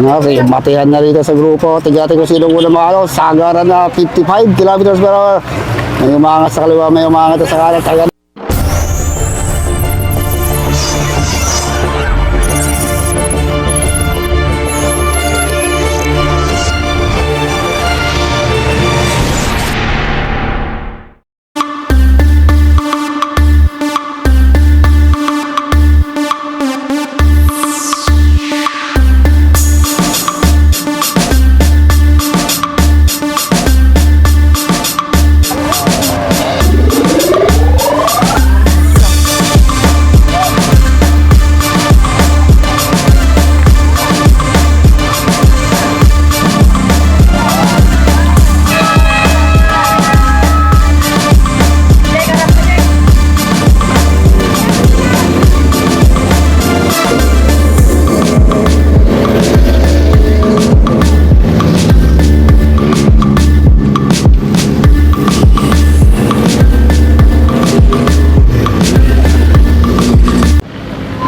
Okay, matihan na rito sa grupo. Tigati ko sino muna makalo. Sagaran na 55 kilometers per hour. May umangat sa kaliwa, may umangat sa kanan. Tagal.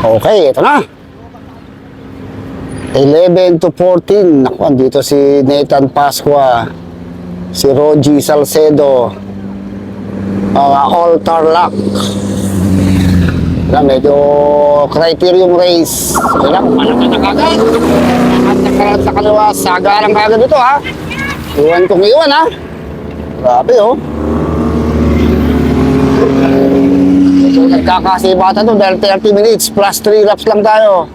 Okay, ito na. 11 to 14. Naku, andito si Nathan Pascua, si Rogie Salcedo, All Tarlac. Medyo criterium race. Wala, malaman na kagad. At nakaroon sa kaliwa, sagarang kagad ito ha. Iwan kong iwan ha. Grabe oh. Nagkakasibatan to dahil 30 minutes plus 3 laps lang tayo.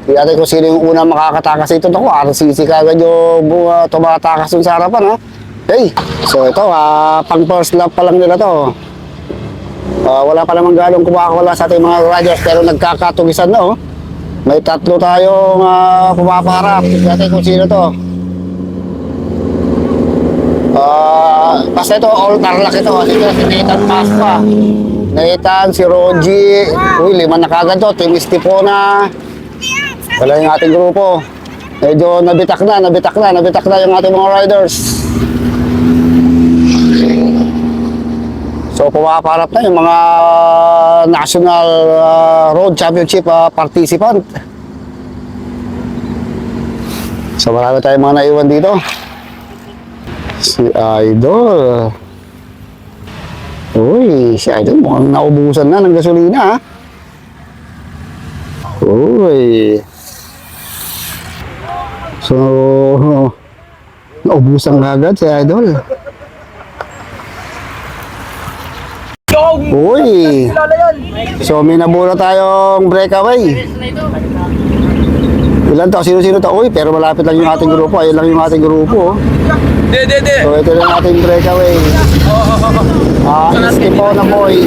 Kaya natin kung sino yung una makakatakas ito. Naku, RCC kagad yung tumatakas yung sa harapan ha. Okay, so ito pang first lap pa lang nila to. Wala pa namang galong kumakawala sa ating mga riders pero nagkakatugisan na oh. May tatlo tayong pumaparap. Kaya natin kung sino to. Basta ito, All Tarlac ito. Dito si Nathan Pascua. Nathan, si Rogie. Uy, 5 na kagad to. Team Estipona. Wala yung ating grupo. Medyo nabitak na yung ating mga riders. So, pumaparap na yung mga National Road Championship participant. So, marami tayong mga naiwan dito. Si Idol. Uy, si Idol mukhang naubusan na ng gasolina ha. Uy. So, naubusan kagad si Idol. Uy. So, may nabura tayong breakaway. Ilan to? Sino-sino to? Uy, pero malapit lang yung ating grupo. Ayun lang yung ating grupo. So, ito lang ating breakaway. Estipona boy.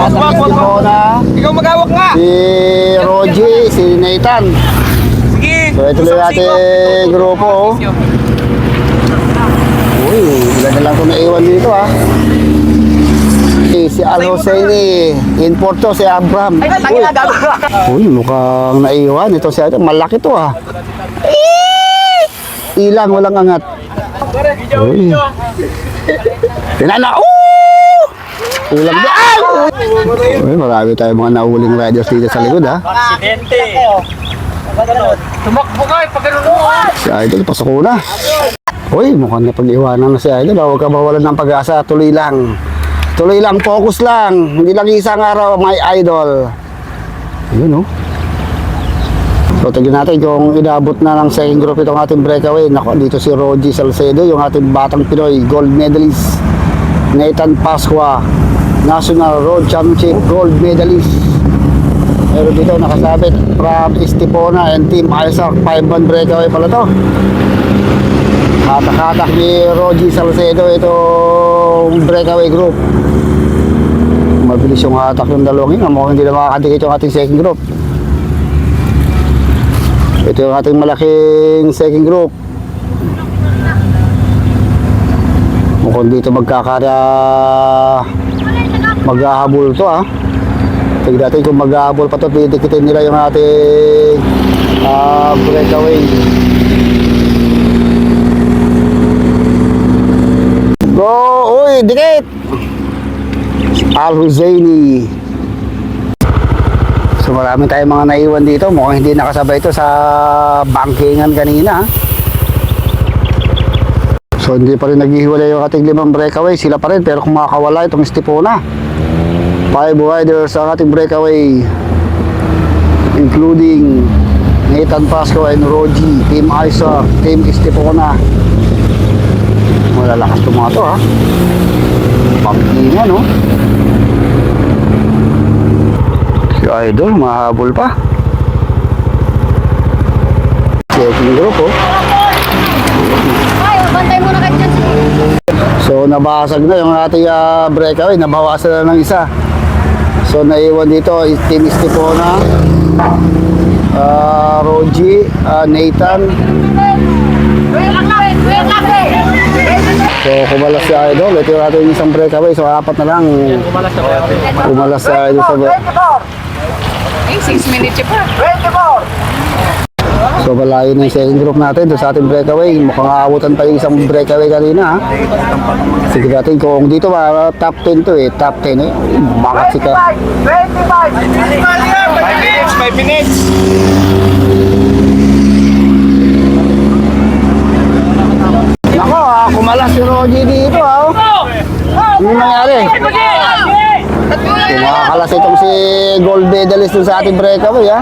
Estipona. Ikaw magawak nga. Si Rogie, si Nathan. Sige. So, ito lang yung ating grupo. Uy, ilan na lang ito naiwan dito ha. Si Al Hosseini, in Porto, si Abraham. Uy, mukhang naiwan. Ito si Idol, malaki to ha. Ilang, walang angat. Uy. Tinala, ulang di. Uy, marami tayong mga nahuling riders dito sa likod ha. Aksidente. Tumakbo ka, pagkaroon mo. Si Idol, pasok ko na. Uy, mukhang napag-iwanan na si Idol. Huwag ka mawalan ng pag-asa, tuloy lang. Tuloy lang, focus lang. Hindi lang isang araw, my idol. Ayun, oh. So, tignan natin kung inabot na ng second group itong ating breakaway. Nako, dito si Rogie Salcedo, yung ating batang Pinoy, gold medalist. Nathan Pascua, National Road Championship gold medalist. Pero dito nakasabit from Estipona and Team Isaac, 5-1 breakaway pala to. Hatak-hatak ni Rogie Salcedo itong breakaway group. Mabilis yung hatak yung dalawang yun. Mukhang hindi na makakadikit yung ating second group. Ito yung ating malaking second group. Mukhang dito maghahabol to ha. Tignan natin kung maghahabol pa to. Didikitin nila yung ating breakaway. Go! Uy! Dikit! Al Hosseini. So So marami tayong mga naiwan dito. Mukhang hindi nakasabay ito sa bankingan kanina. So hindi pa rin naghihiwalay yung ating 5 breakaway. Sila pa rin pero kung makakawala itong Estipona. 5 riders ang ating breakaway, including Nathan Pasco and Rogi, Team Isaac, Team Estipona. Malalakas itong mga to, ha. Bankingan, no? Si Idol, mahabol pa. Checking group, oh. Ay, bantay mo na kayo dyan. So nabasag na yung ating breakaway, nabawasan na ng isa. So naiwan dito is Team Estipona, Rogi, Nathan. So kumalas si Idol, ito yung ating isang breakaway. So 4 na lang. Kumalas si Idol sa Ay, 6 minutes pa. So malayo na yung second group natin doon sa ating breakaway. Mukhang aabutan pa yung isang breakaway kanina, ha. Sige natin kung dito ba top 10 to, eh. Top 10, eh. Bakit sika? 5 minutes. Nako, kumalas si Rogi dito, ha. Ano nangyari? Kumakalas itong si gold medalist dun sa ating breakaway, ha.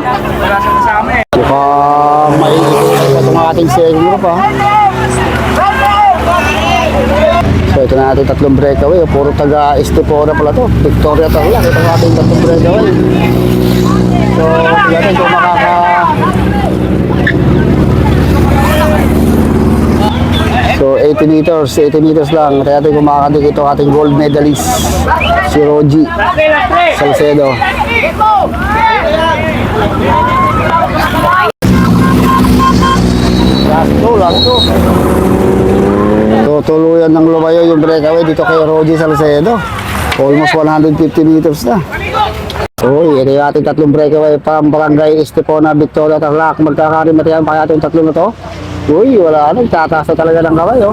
Mukhang mainit itong ating second group, ha. So ito na ating 3 breakaway. Puro taga Estipona pala to. Victoria Tarlac. Ito na ating 3 breakaway. So natin kung So 80 meters lang. Kaya natin kung makakadik ito ating gold medalist, si Rogi Salcedo. Last two. So tuluyan ng lumayo yung breakaway dito kay Rogi Salcedo. Almost 150 meters na. So ito yung ating 3 breakaway from Barangay Estipona, Victoria Tarlac. Magkakarimatayan pa natin yung 3 na to. Uy, wala na, tataas na talaga ng kamay, oh.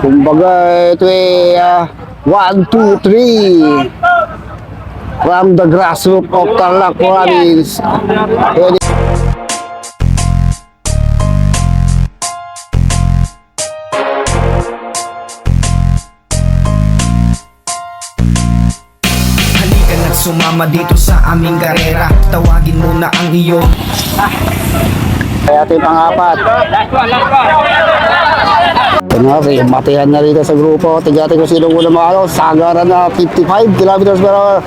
Kumbaga, ito eh, 1, 2, 3 from the grassroots of Tarlac Province. Halika na't sumama dito sa aming karera. Tawagin mo na ang iyong Kaya ating pang-4. Ito na, matihan na rito sa grupo. Tignan ko sino muna mga sagaran na 55 kilometers per hour.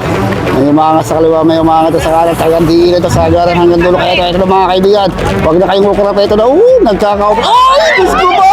May umangat sa kaliwa, may umangat sa kanan. Tagang diin ito, sagaran hanggang dulo. Kaya ito na mga kaibigan. Huwag na kayong kukurap. Ito na, nagkakaupo. Ay, Diyos ko ba?